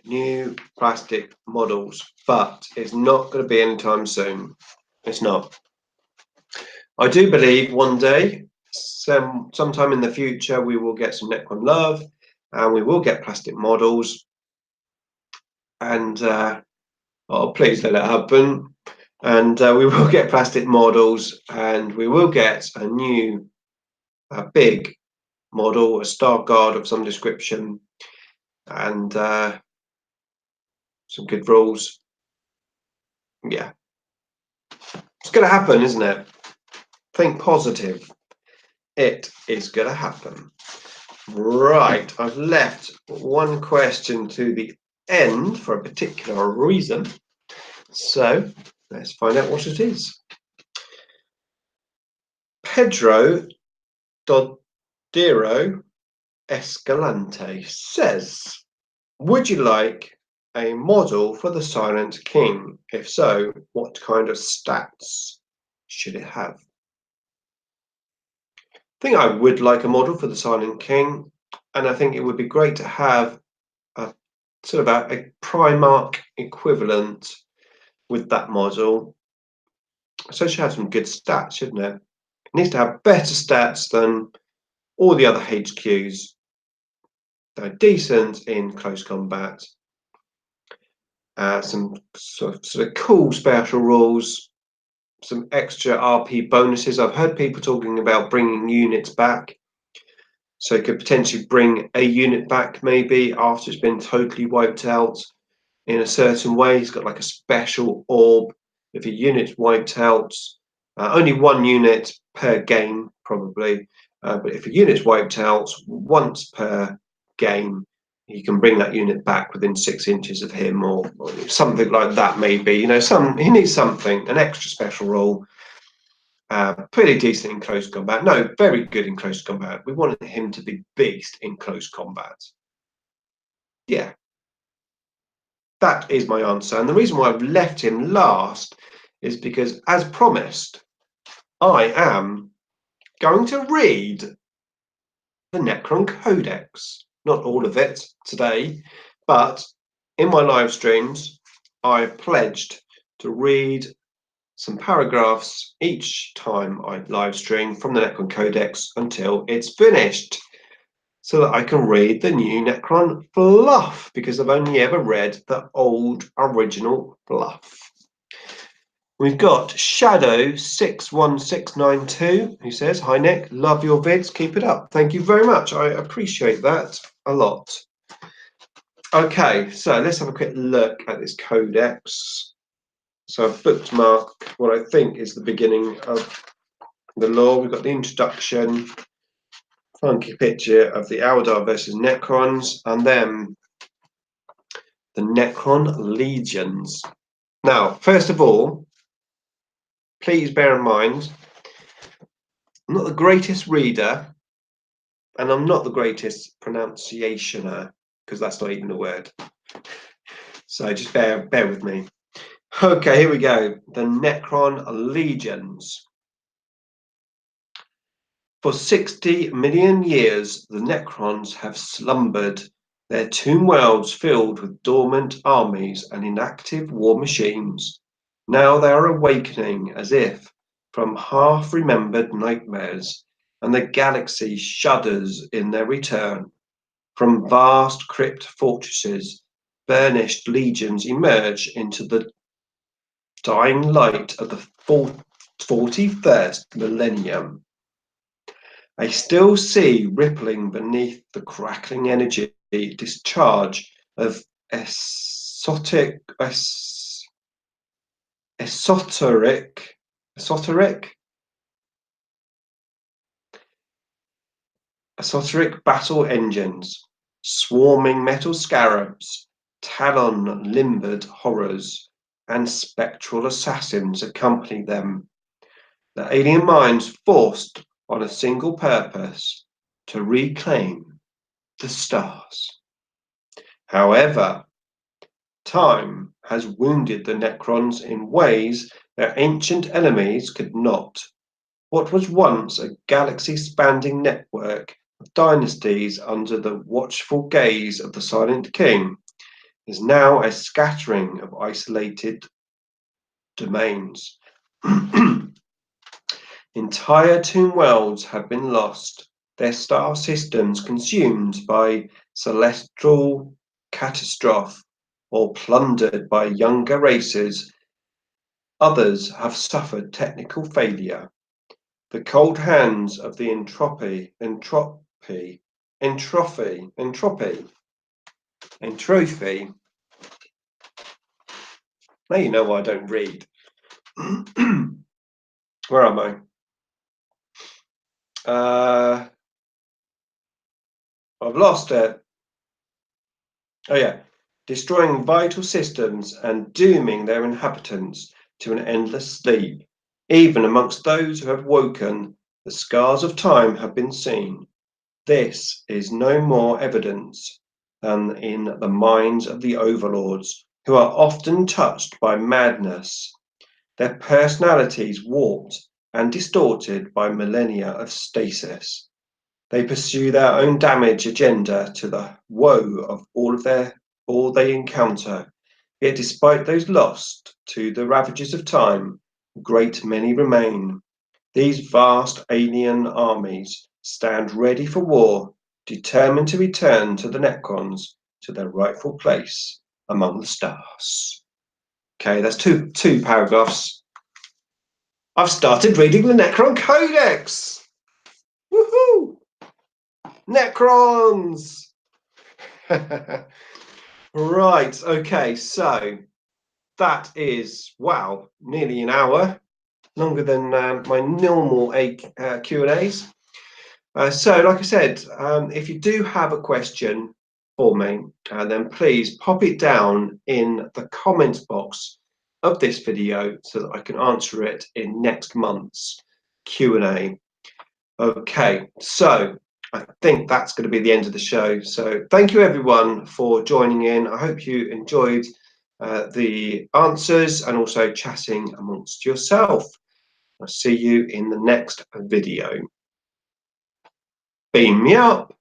new plastic models, but it's not going to be anytime soon. It's not. I do believe one day, sometime in the future, we will get some Necron love, and we will get plastic models. And oh, please let it happen. And we will get plastic models, and we will get a new big model, a Star Guard of some description, and some good rules. Yeah, it's going to happen, isn't it? Think positive. It is going to happen. Right, I've left one question to the end for a particular reason. So let's find out what it is. Pedro Dodero Escalante says, would you like a model for the Silent King? If so, what kind of stats should it have? I think I would like a model for the Silent King, and I think it would be great to have a sort of a Primarch equivalent with that model. So it should have some good stats, shouldn't it? It needs to have better stats than all the other HQs. They're decent in close combat. Some sort of cool special rules, some extra RP bonuses. I've heard people talking about bringing units back. So it could potentially bring a unit back maybe after it's been totally wiped out. in a certain way. He's got like a special orb. If a unit's wiped out, only one unit per game probably, but if a unit's wiped out once per game, he can bring that unit back within 6 inches of him, or something like that. Maybe, you know, he needs something, an extra special rule. Pretty decent in close combat. No, very good in close combat. We wanted him to be beast in close combat. Yeah, that is my answer. And the reason why I've left him last is because, as promised, I am going to read the Necron Codex. Not all of it today, but in my live streams, I've pledged to read some paragraphs each time I live stream from the Necron Codex until it's finished, so that I can read the new Necron fluff, because I've only ever read the old original fluff. We've got Shadow61692, who says, "Hi Nick, love your vids, keep it up." Thank you very much, I appreciate that a lot. Okay, so let's have a quick look at this codex. So I've bookmarked what I think is the beginning of the lore. We've got the introduction, funky picture of the Eldar versus Necrons, and then the Necron legions. Now, first of all, please bear in mind, I'm not the greatest reader, and I'm not the greatest pronunciationer, because that's not even a word. So just bear with me. Okay, here we go. The Necron legions. For 60 million years, the Necrons have slumbered, their tomb worlds filled with dormant armies and inactive war machines. Now they are awakening as if from half-remembered nightmares, and the galaxy shudders in their return. From vast crypt fortresses, burnished legions emerge into the dying light of the 41st millennium. A still sea rippling beneath the crackling energy discharge of esoteric battle engines, swarming metal scarabs, talon-limbered horrors, and spectral assassins accompany them. The alien minds forced on a single purpose: to reclaim the stars. However, time has wounded the Necrons in ways their ancient enemies could not. What was once a galaxy-spanning network of dynasties under the watchful gaze of the Silent King is now a scattering of isolated domains. Entire tomb worlds have been lost, their star systems consumed by celestial catastrophe or plundered by younger races. Others have suffered technical failure. The cold hands of the entropy. Now you know why I don't read. Where am I? I've lost it. Oh yeah. Destroying vital systems and dooming their inhabitants to an endless sleep. Even amongst those who have woken, the scars of time have been seen. This is no more evidence than in the minds of the overlords, who are often touched by madness, their personalities warped and distorted by millennia of stasis. They pursue their own damage agenda to the woe of all they encounter. Yet despite those lost to the ravages of time, a great many remain. These vast alien armies stand ready for war, determined to return to the Necrons to their rightful place among the stars. Okay, that's two paragraphs. I've started reading the Necron Codex. Woohoo! Necrons! Right, okay, so that is, wow, nearly an hour, longer than my normal Q&As. So, like I said, if you do have a question for me, then please pop it down in the comments box of this video so that I can answer it in next month's Q&A. Okay, so I think that's going to be the end of the show. So thank you everyone for joining in. I hope you enjoyed the answers and also chatting amongst yourself. I'll see you in the next video. Beam me up.